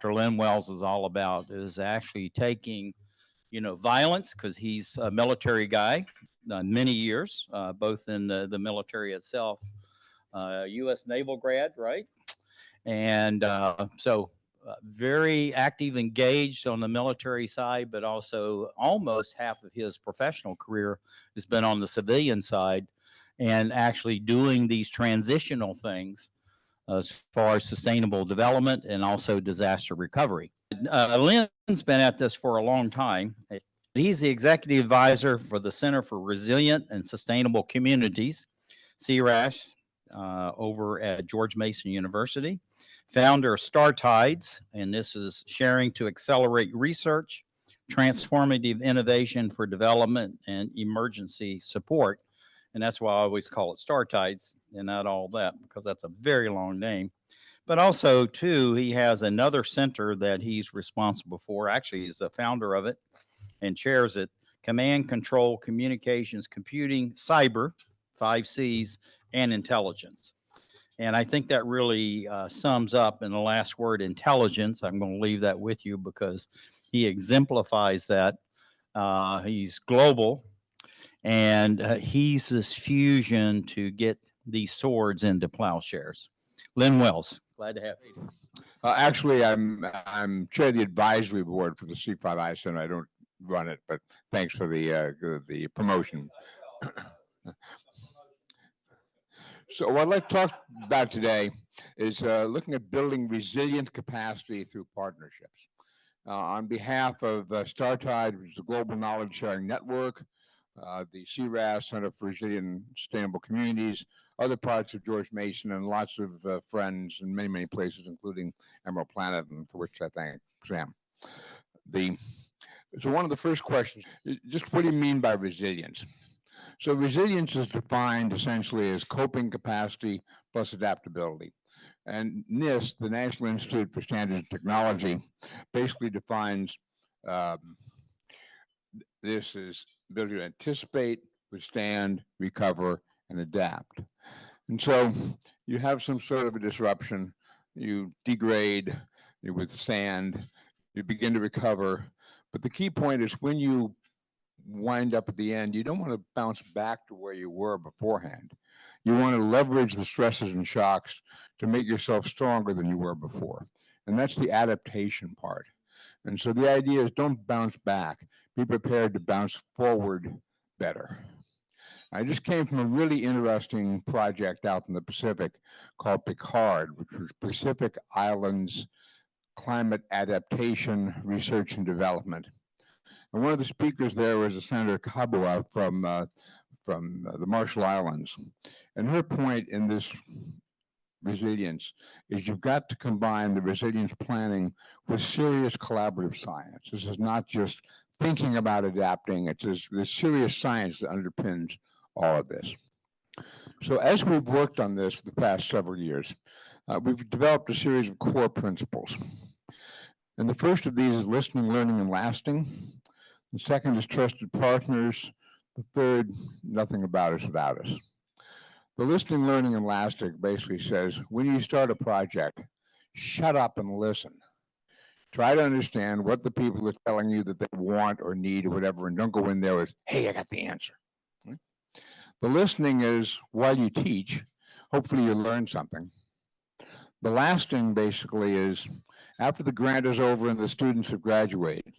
Dr. Lynn Wells is all about, is actually taking, you know, violence, because he's a military guy, many years, both in the military itself, U.S. Naval grad, right? And so very active, engaged on the military side, but also almost half of his professional career has been on the civilian side and actually doing these transitional things as far as sustainable development and also disaster recovery. Lynn's been at this for a long time. He's the executive advisor for the Center for Resilient and Sustainable Communities, C-RASC, over at George Mason University. Founder of Star Tides, and this is sharing to accelerate research, transformative innovation for development, and emergency support. And that's why I always call it Star Tides and not all that, because that's a very long name. But also, too, he has another center that he's responsible for. Actually, he's the founder of it and chairs it: Command, Control, Communications, Computing, Cyber, 5 Cs, and Intelligence. And I think that really sums up in the last word, intelligence. I'm going to leave that with you because he exemplifies that. He's global, and he's this fusion to get these swords into plowshares. Lynn Wells, glad to have you. Actually, I'm chair of the advisory board for the C5I Center. I don't run it, but thanks for the promotion. So what I'd like to talk about today is looking at building resilient capacity through partnerships. On behalf of StarTide, which is a global knowledge sharing network, the C-RASC, Center for Resilient and Sustainable Communities, other parts of George Mason, and lots of friends in many, many places, including Emerald Planet, and for which I thank Sam. So one of the first questions is just what do you mean by resilience? So resilience is defined essentially as coping capacity plus adaptability. And NIST, the National Institute for Standards and Technology, basically defines this as ability to anticipate, withstand, recover, and adapt. And so you have some sort of a disruption, you degrade, you withstand, you begin to recover. But the key point is when you wind up at the end, you don't want to bounce back to where you were beforehand. You want to leverage the stresses and shocks to make yourself stronger than you were before. And that's the adaptation part. And so the idea is don't bounce back. Be prepared to bounce forward better. I just came from a really interesting project out in the Pacific called PICARD, which was Pacific Islands Climate Adaptation Research and Development. And one of the speakers there was Senator Kabua from the Marshall Islands. And her point in this resilience is you've got to combine the resilience planning with serious collaborative science. This is not just thinking about adapting, it's the serious science that underpins all of this. So as we've worked on this for the past several years, we've developed a series of core principles. And the first of these is listening, learning, and lasting. The second is trusted partners. The third, nothing about us without us. The listening, learning, and lasting basically says, when you start a project, shut up and listen. Try to understand what the people are telling you that they want or need or whatever, and don't go in there with, hey, I got the answer. The listening is while you teach, hopefully you learn something. The lasting basically is after the grant is over and the students have graduated,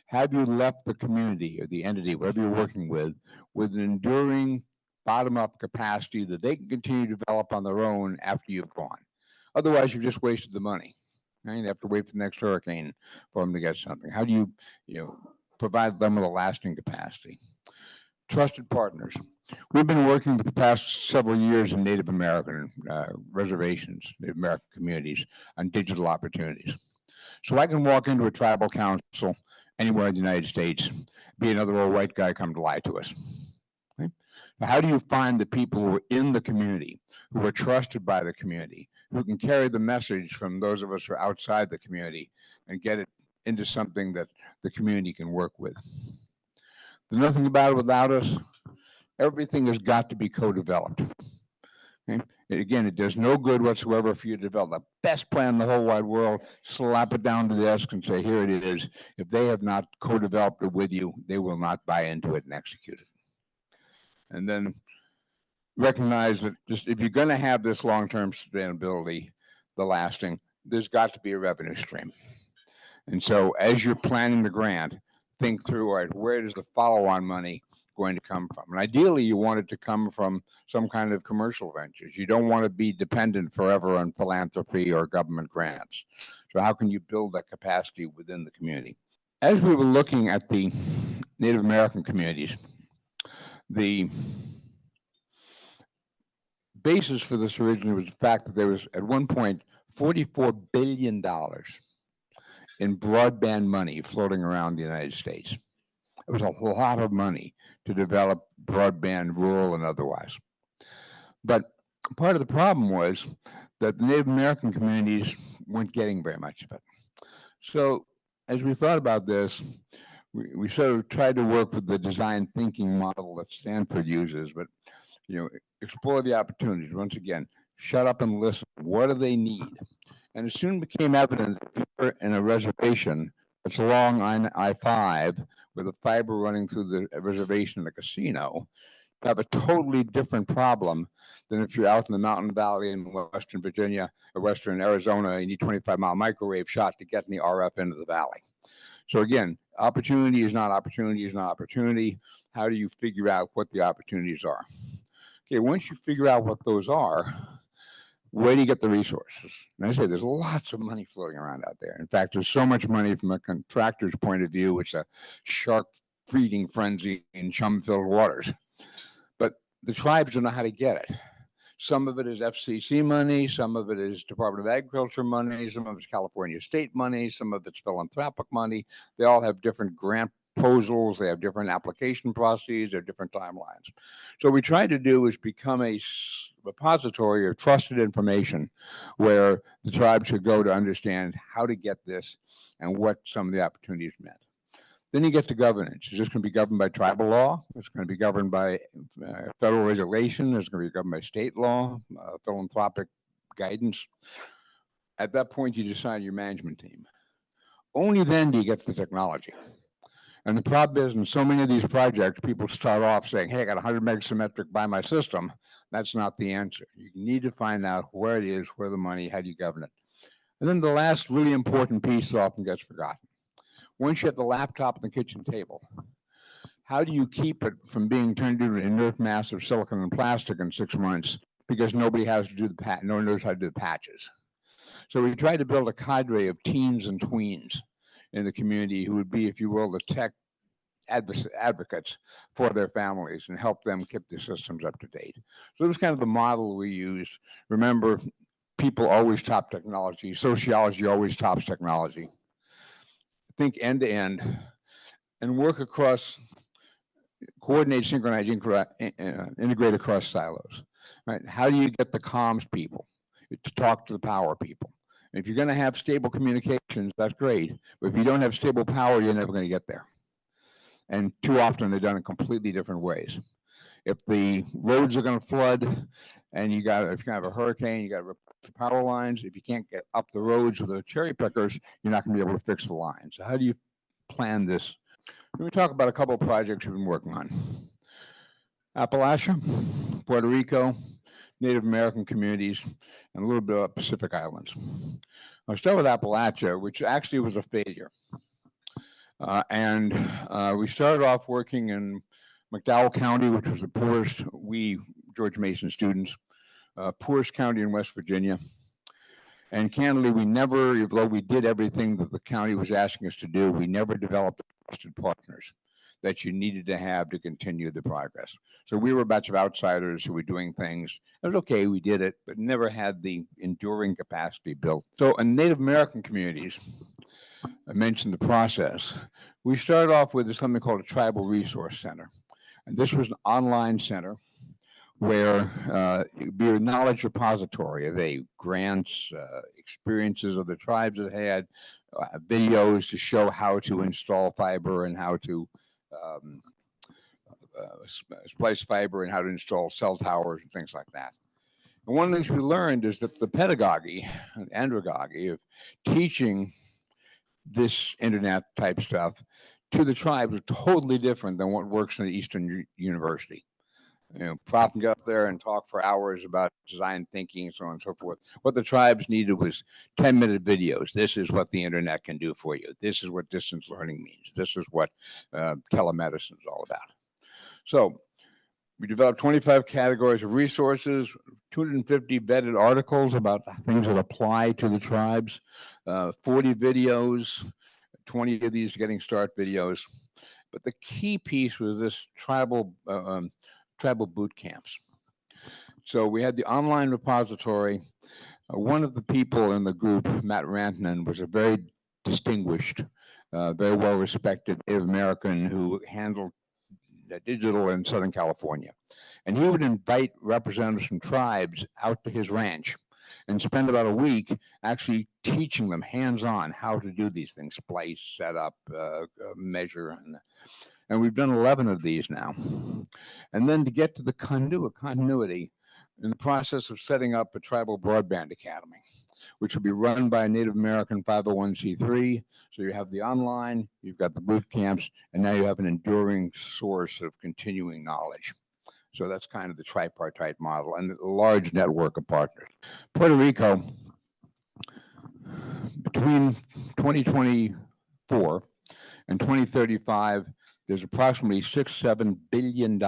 have you left the community or the entity, whatever you're working with an enduring bottom-up capacity that they can continue to develop on their own after you've gone? Otherwise, you've just wasted the money. Right? You have to wait for the next hurricane for them to get something. How do you provide them with a lasting capacity? Trusted partners. We've been working for the past several years in Native American reservations, Native American communities on digital opportunities. So I can walk into a tribal council anywhere in the United States, be another old white guy come to lie to us. Okay? Now, how do you find the people who are in the community, who are trusted by the community, who can carry the message from those of us who are outside the community and get it into something that the community can work with? There's nothing about it without us. Everything has got to be co-developed. Okay? Again, it does no good whatsoever for you to develop the best plan in the whole wide world, slap it down to the desk and say, here it is. If they have not co-developed it with you, they will not buy into it and execute it. And then recognize that just if you're going to have this long-term sustainability, the lasting, there's got to be a revenue stream. And so as you're planning the grant, think through, all right, where does the follow-on money going to come from? And ideally, you want it to come from some kind of commercial ventures. You don't want to be dependent forever on philanthropy or government grants. So how can you build that capacity within the community? As we were looking at the Native American communities, the basis for this originally was the fact that there was at one point $44 billion in broadband money floating around the United States. It was a lot of money to develop broadband, rural and otherwise. But part of the problem was that the Native American communities weren't getting very much of it. So as we thought about this, we sort of tried to work with the design thinking model that Stanford uses, but explore the opportunities. Once again, shut up and listen. What do they need? And it soon became evident that if you're in a reservation that's along I-5 with a fiber running through the reservation in the casino, you have a totally different problem than if you're out in the Mountain Valley in Western Virginia or Western Arizona, you need 25-mile microwave shot to get in the RF into the valley. So again, opportunity is not opportunity is not opportunity. How do you figure out what the opportunities are? Okay, once you figure out what those are, where do you get the resources? And I say there's lots of money floating around out there. In fact, there's so much money from a contractor's point of view, it's a shark feeding frenzy in chum-filled waters. But the tribes don't know how to get it. Some of it is FCC money, some of it is Department of Agriculture money, some of it's California state money, some of it's philanthropic money. They all have different grant proposals, they have different application processes, they have different timelines. So what we try to do is become a repository of trusted information where the tribe should go to understand how to get this and what some of the opportunities meant. Then you get to governance. Is this going to be governed by tribal law? It's going to be governed by federal regulation. It's going to be governed by state law, philanthropic guidance. At that point, you decide your management team. Only then do you get to the technology. And the problem is, in so many of these projects, people start off saying, hey, I got 100 megasymmetric by my system. That's not the answer. You need to find out where it is, where the money, how do you govern it. And then the last really important piece often gets forgotten. Once you have the laptop on the kitchen table, how do you keep it from being turned into an inert mass of silicon and plastic in 6 months because nobody has to do no one knows how to do the patches? So we tried to build a cadre of teens and tweens in the community who would be, if you will, the tech advocates for their families and help them keep the systems up to date. So it was kind of the model we used. Remember, people always top technology. Sociology always tops technology. Think end to end and work across, coordinate, synchronize, integrate across silos. Right? How do you get the comms people to talk to the power people? And if you're going to have stable communications, that's great. But if you don't have stable power, you're never going to get there. And too often they're done in completely different ways. If the roads are going to flood and if you're going to have a hurricane, you got to replace the power lines. If you can't get up the roads with the cherry pickers, you're not going to be able to fix the lines. So how do you plan this? Let me talk about a couple of projects we've been working on. Appalachia, Puerto Rico, Native American communities, and a little bit of Pacific Islands. I'll start with Appalachia, which actually was a failure. We started off working in McDowell County, which was the poorest, George Mason students, poorest county in West Virginia. And candidly, we never, though we did everything that the county was asking us to do, we never developed trusted partners that you needed to have to continue the progress. So we were a bunch of outsiders who were doing things. It was okay, we did it, but never had the enduring capacity built. So in Native American communities, I mentioned the process. We started off with something called a Tribal Resource Center. And this was an online center where it'd be a knowledge repository of grants, experiences of the tribes that had, videos to show how to install fiber and how to splice fiber and how to install cell towers and things like that. And one of the things we learned is that the pedagogy and andragogy of teaching this internet type stuff to the tribes is totally different than what works in an Eastern university. You know, Prof can get up there and talk for hours about design thinking and so on and so forth. What the tribes needed was 10-minute videos. This is what the internet can do for you. This is what distance learning means. This is what telemedicine is all about. So we developed 25 categories of resources, 250 vetted articles about things that apply to the tribes, 40 videos, 20 of these getting start videos. But the key piece was this tribal boot camps. So we had the online repository. One of the people in the group, Matt Rantanen, was a very distinguished, very well-respected Native American who handled digital in Southern California. And he would invite representatives from tribes out to his ranch and spend about a week actually teaching them hands-on how to do these things, splice, set up, measure. And we've done 11 of these now. And then to get to the continuity, in the process of setting up a tribal broadband academy, which will be run by a Native American 501c3. So you have the online, you've got the boot camps, and now you have an enduring source of continuing knowledge. So that's kind of the tripartite model and a large network of partners. Puerto Rico, between 2024 and 2035, there's approximately $6-7 billion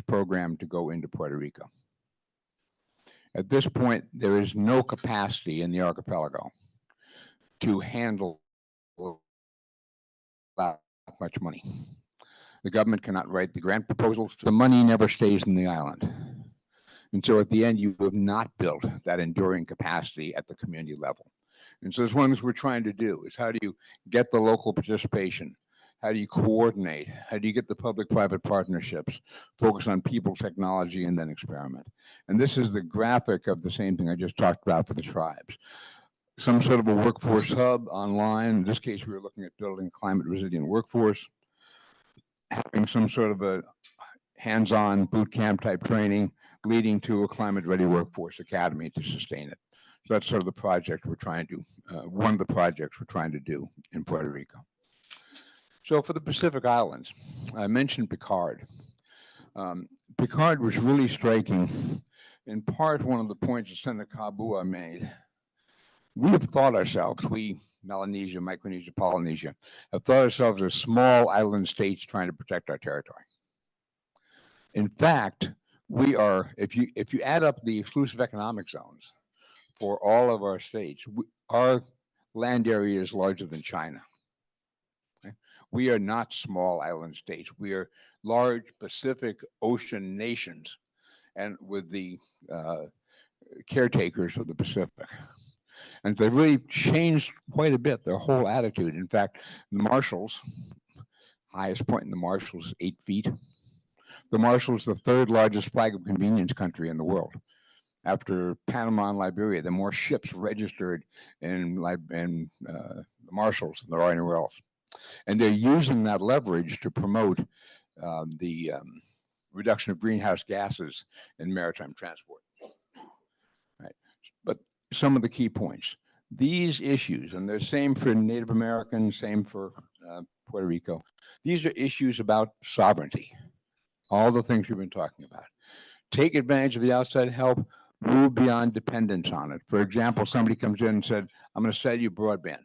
programmed to go into Puerto Rico. At this point, there is no capacity in the archipelago to handle that much money. The government cannot write the grant proposals. The money never stays in the island. And so at the end, you have not built that enduring capacity at the community level. And so it's one of the things we're trying to do is how do you get the local participation? How do you coordinate? How do you get the public-private partnerships, focus on people, technology, and then experiment? And this is the graphic of the same thing I just talked about for the tribes. Some sort of a workforce hub online. In this case, we were looking at building a climate resilient workforce, having some sort of a hands-on boot camp type training, leading to a climate-ready workforce academy to sustain it. So that's sort of the project we're trying to, one of the projects we're trying to do in Puerto Rico. So for the Pacific Islands, I mentioned Picard. Picard was really striking. In part, one of the points that Senator Kabua made, we have thought ourselves, we, Melanesia, Micronesia, Polynesia, have thought ourselves as small island states trying to protect our territory. In fact, we are, if you add up the exclusive economic zones for all of our states, our land area is larger than China. We are not small island states. We are large Pacific Ocean nations and with the caretakers of the Pacific. And they've really changed quite a bit, their whole attitude. In fact, the Marshalls, highest point in the Marshalls is 8 feet. The Marshalls, the third largest flag of convenience country in the world. After Panama and Liberia, there are more ships registered in the Marshalls than there are anywhere else. And they're using that leverage to promote the reduction of greenhouse gases in maritime transport. Right. But some of the key points. These issues, and they're same for Native Americans, same for Puerto Rico, these are issues about sovereignty. All the things we've been talking about. Take advantage of the outside help, move beyond dependence on it. For example, somebody comes in and said, I'm going to sell you broadband.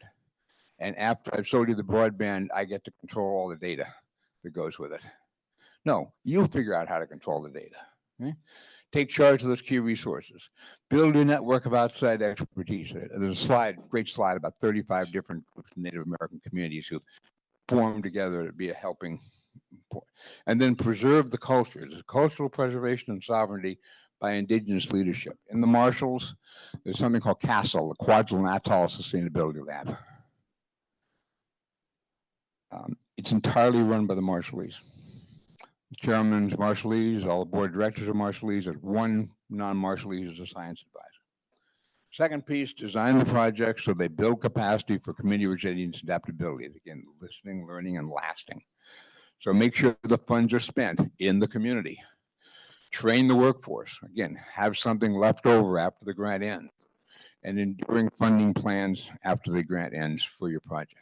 And after I've sold you the broadband, I get to control all the data that goes with it. No, you figure out how to control the data. Okay? Take charge of those key resources. Build a network of outside expertise. There's a slide, great slide about 35 different Native American communities who form together to be a helping point. And then preserve the cultures, cultural preservation and sovereignty by indigenous leadership. In the Marshalls, there's something called CASTLE, the Kwajalein Atoll Sustainability Lab. It's entirely run by the Marshallese. The chairman's Marshallese, all the board of directors are Marshallese, there's one non-Marshallese as a science advisor. Second piece, design the project so they build capacity for community resilience and adaptability. Again, listening, learning, and lasting. So make sure the funds are spent in the community. train the workforce. Again, have something left over after the grant ends, and enduring funding plans after the grant ends for your project.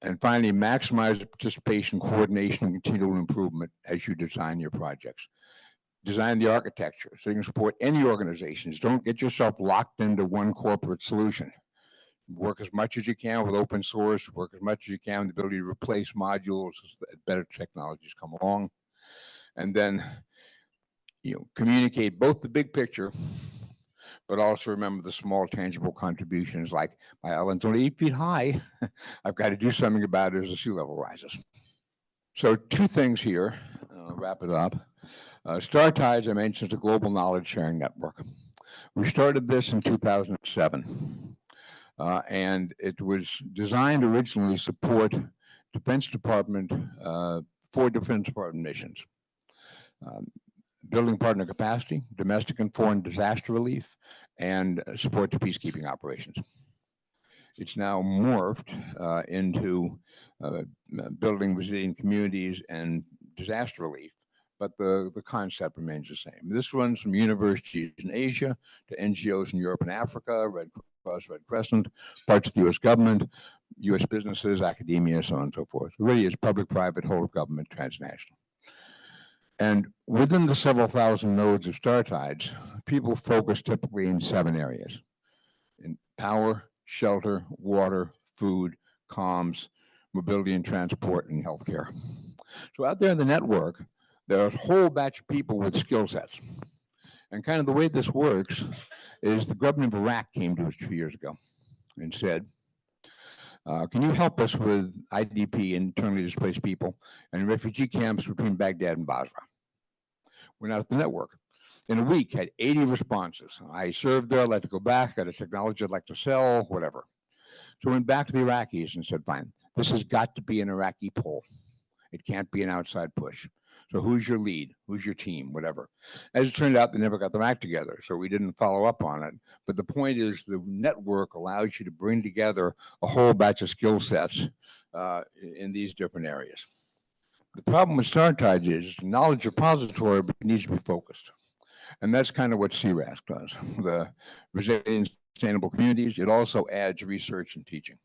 And finally, maximize the participation, coordination, and continual improvement as you design your projects. Design the architecture so you can support any organizations. Don't get yourself locked into one corporate solution. Work as much as you can with open source, work as much as you can with the ability to replace modules as better technologies come along. And then, communicate both the big picture, but also remember the small tangible contributions, like my island's only 8 feet high. I've got to do something about it as the sea level rises. So 2 things here, wrap it up. StarTides, I mentioned, is a global knowledge sharing network. We started this in 2007, and it was designed originally to support Defense Department, 4 Defense Department missions. Building partner capacity, domestic and foreign disaster relief, and support to peacekeeping operations. It's now morphed into building resilient communities and disaster relief, but the concept remains the same. This runs from universities in Asia to NGOs in Europe and Africa, Red Cross, Red Crescent, parts of the US government, US businesses, academia, so on and so forth. It really is public, private, whole of government, transnational. And within the several thousand nodes of StarTides, people focus typically in 7 areas: in power, shelter, water, food, comms, mobility and transport, and healthcare. So out there in the network, there's a whole batch of people with skill sets. And kind of the way this works is the government of Iraq came to us 2 years ago and said, can you help us with IDP, internally displaced people, and refugee camps between Baghdad and Basra? Went out to the network. In a week, had 80 responses. I served there, I'd like to go back, got a technology I'd like to sell, whatever. So went back to the Iraqis and said, fine, this has got to be an Iraqi poll. It can't be an outside push. So who's your lead? Who's your team? Whatever. As it turned out, they never got their act together, so we didn't follow up on it. But the point is, the network allows you to bring together a whole batch of skill sets in these different areas. The problem with StarTides is knowledge repository, but it needs to be focused. And that's kind of what C-RASC does. The Resilient Sustainable Communities, it also adds research and teaching.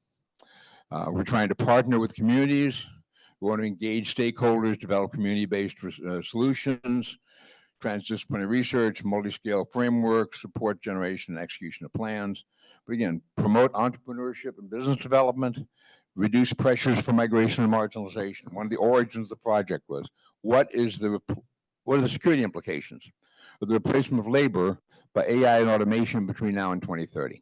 We're trying to partner with communities. We want to engage stakeholders, develop community-based solutions, transdisciplinary research, multi-scale frameworks, support generation and execution of plans. But again, promote entrepreneurship and business development, reduce pressures for migration and marginalization. One of the origins of the project was, what are the security implications of the replacement of labor by AI and automation between now and 2030?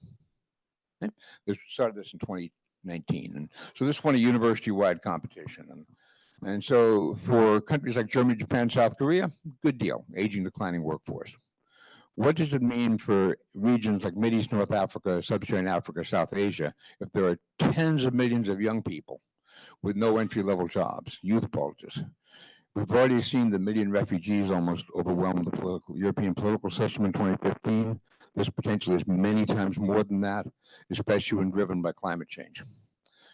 Okay? They started this in 2019. And so this won a university-wide competition. And so for countries like Germany, Japan, South Korea, good deal, aging, declining workforce. What does it mean for regions like Mideast, North Africa, Sub-Saharan Africa, South Asia, if there are tens of millions of young people with no entry-level jobs, youth bulges? We've already seen the million refugees almost overwhelm the European political system in 2015. This potentially is many times more than that, especially when driven by climate change.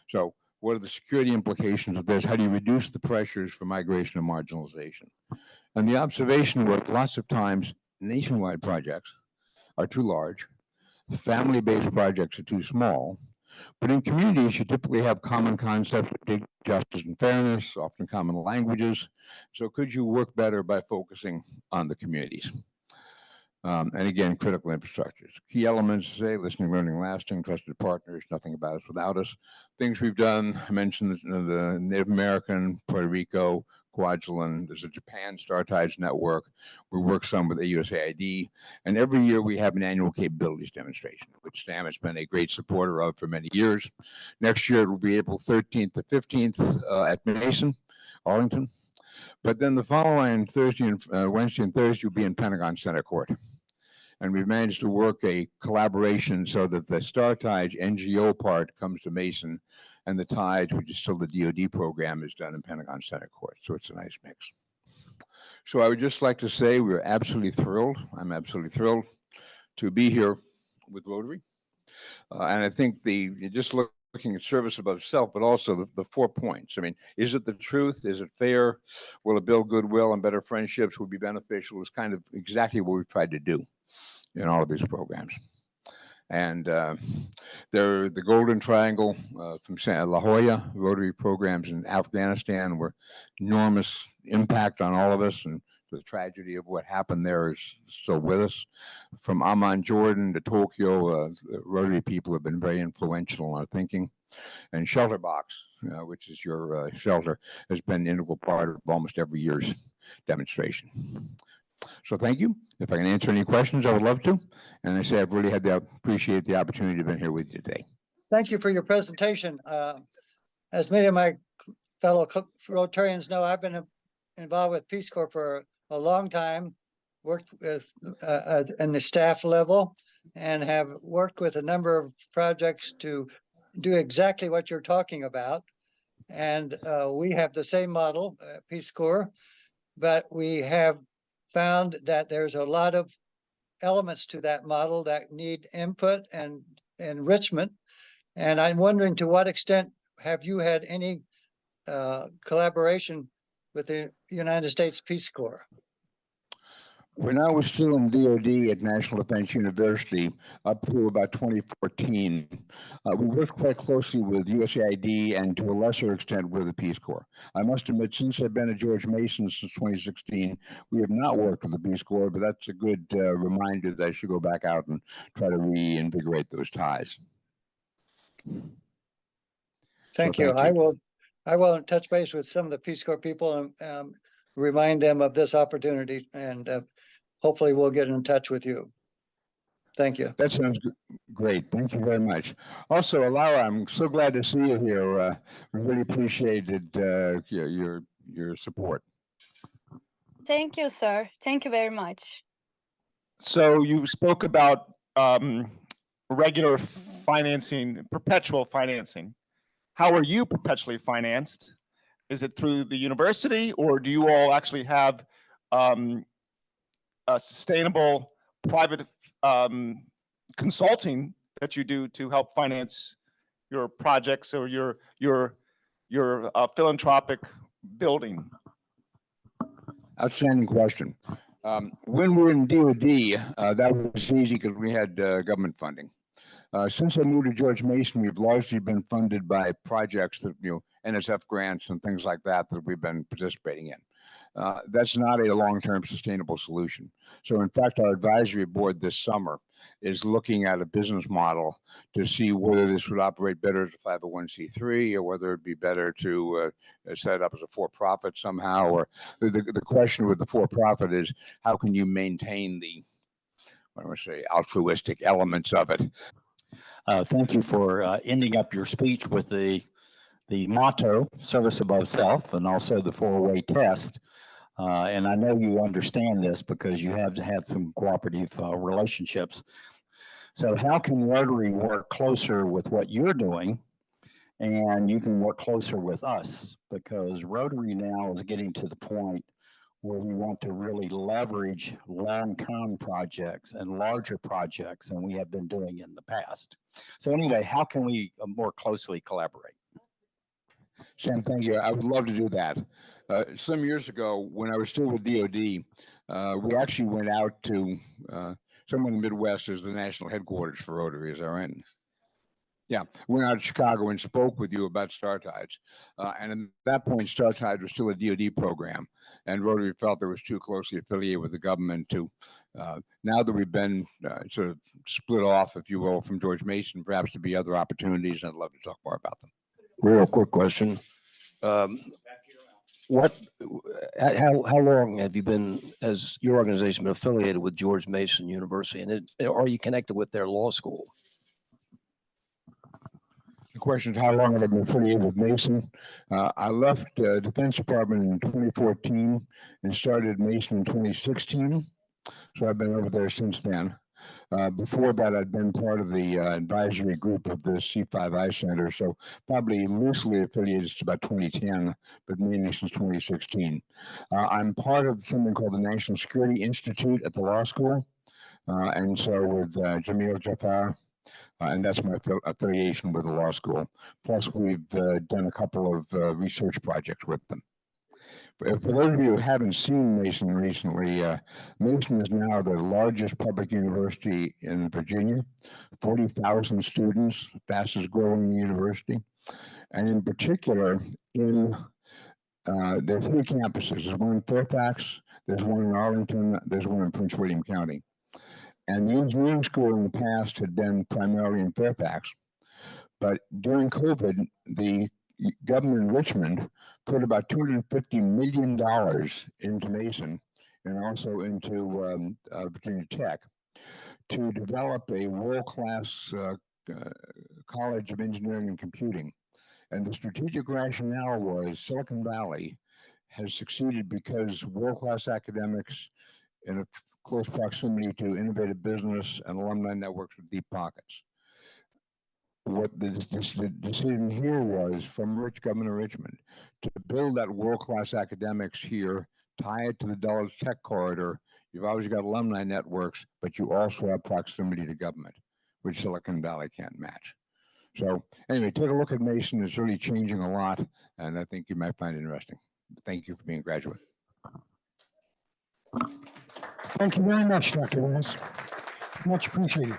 So what are the security implications of this? How do you reduce the pressures for migration and marginalization? And the observation was lots of times nationwide projects are too large, family-based projects are too small, but in communities you typically have common concepts of justice and fairness, often common languages. So could you work better by focusing on the communities? And again, critical infrastructures. Key elements, say, listening, learning, lasting, trusted partners, nothing about us without us. Things we've done, I mentioned the Native American, Puerto Rico, Kwajalein. There's a Japan StarTides network. We work some with the USAID. And every year we have an annual capabilities demonstration, which Sam has been a great supporter of for many years. Next year it will be April 13th to 15th at Mason, Arlington. But then the following Wednesday and Thursday will be in Pentagon Center Court. And we've managed to work a collaboration so that the StarTides NGO part comes to Mason, and the Tides, which is still the DoD program, is done in Pentagon Center Court. So it's a nice mix. So I would just like to say we're absolutely thrilled. I'm absolutely thrilled to be here with Rotary. And I think you just look looking at service above self, but also the 4 points. I mean, is it the truth? Is it fair? Will it build goodwill and better friendships? Will be beneficial? Is kind of exactly what we've tried to do in all of these programs. And the Golden Triangle from La Jolla, Rotary programs in Afghanistan were enormous impact on all of us, and the tragedy of what happened there is still with us. From Amman, Jordan to Tokyo, the Rotary people have been very influential in our thinking. And Shelter Box, which is your shelter, has been an integral part of almost every year's demonstration. So thank you. If I can answer any questions, I would love to. And I say I've really appreciate the opportunity to be here with you today. Thank you for your presentation. As many of my fellow Rotarians know, I've been involved with Peace Corps for a long time, worked with in the staff level, and have worked with a number of projects to do exactly what you're talking about. And we have the same model, Peace Corps, but we have found that there's a lot of elements to that model that need input and enrichment. And I'm wondering, to what extent have you had any collaboration with the United States Peace Corps? When I was still in DOD at National Defense University up through about 2014, we worked quite closely with USAID and to a lesser extent with the Peace Corps. I must admit, since I've been at George Mason since 2016, we have not worked with the Peace Corps, but that's a good reminder that I should go back out and try to reinvigorate those ties. Thank you. I will touch base with some of the Peace Corps people and remind them of this opportunity, and hopefully we'll get in touch with you. Thank you. That sounds great. Thank you very much. Also, Alara, I'm so glad to see you here. We really appreciated your support. Thank you, sir. Thank you very much. So you spoke about regular financing, perpetual financing. How are you perpetually financed? Is it through the university, or do you all actually have a sustainable private consulting that you do to help finance your projects or your philanthropic building? Outstanding question. When we were in DOD, that was easy because we had government funding. Since I moved to George Mason, we've largely been funded by projects that, NSF grants and things like that we've been participating in. That's not a long-term sustainable solution. So in fact, our advisory board this summer is looking at a business model to see whether this would operate better as a 501c3 or whether it'd be better to set it up as a for-profit somehow. Or the question with the for-profit is, how can you maintain the, altruistic elements of it? Thank you for ending up your speech with the motto, service above self, and also the 4-way test. And I know you understand this because you have had some cooperative relationships. So how can Rotary work closer with what you're doing, and you can work closer with us? Because Rotary now is getting to the point where we want to really leverage long-term projects and larger projects than we have been doing in the past. So anyway, how can we more closely collaborate? Sam, thank you. I would love to do that. Some years ago, when I was still with DOD, we actually went out to somewhere in the Midwest as the national headquarters for Rotary. Is that right? Yeah, we went out to Chicago and spoke with you about Star Tides. And at that point, Star Tides was still a DOD program, and Rotary felt it was too closely affiliated with the government to, now that we've been sort of split off, if you will, from George Mason, perhaps to be other opportunities, and I'd love to talk more about them. Real quick question. How long have you been, as your organization, been affiliated with George Mason University, and are you connected with their law school? The question is, how long have I been affiliated with Mason? I left the Defense Department in 2014 and started Mason in 2016. So I've been over there since then. Before that, I'd been part of the advisory group of the C5I Center, so probably loosely affiliated to about 2010, but mainly since 2016. I'm part of something called the National Security Institute at the law school, and so with Jamil Jafar And that's my affiliation with the law school. Plus, we've done a couple of research projects with them. For those of you who haven't seen Mason recently, Mason is now the largest public university in Virginia, 40,000 students, fastest growing university. And in particular, there are 3 campuses. There's one in Fairfax, there's one in Arlington, there's one in Prince William County. And the engineering school in the past had been primarily in Fairfax. But during COVID, the government in Richmond put about $250 million into Mason and also into Virginia Tech to develop a world-class college of engineering and computing. And the strategic rationale was Silicon Valley has succeeded because world-class academics in a close proximity to innovative business and alumni networks with deep pockets. What the decision here was from Governor Richmond to build that world-class academics here, tie it to the Dulles Tech corridor. You've always got alumni networks, but you also have proximity to government, which Silicon Valley can't match. So anyway, take a look at Mason. It's really changing a lot, and I think you might find it interesting. Thank you for being a graduate. Thank you very much, Dr. Wells. Much appreciated.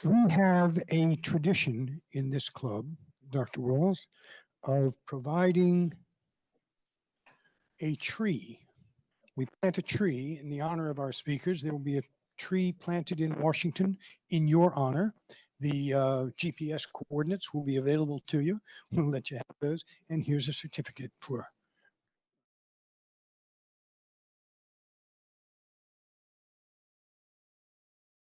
We have a tradition in this club, Dr. Wells, of providing a tree. We plant a tree in the honor of our speakers. There will be a tree planted in Washington in your honor. The GPS coordinates will be available to you. We'll let you have those. And here's a certificate for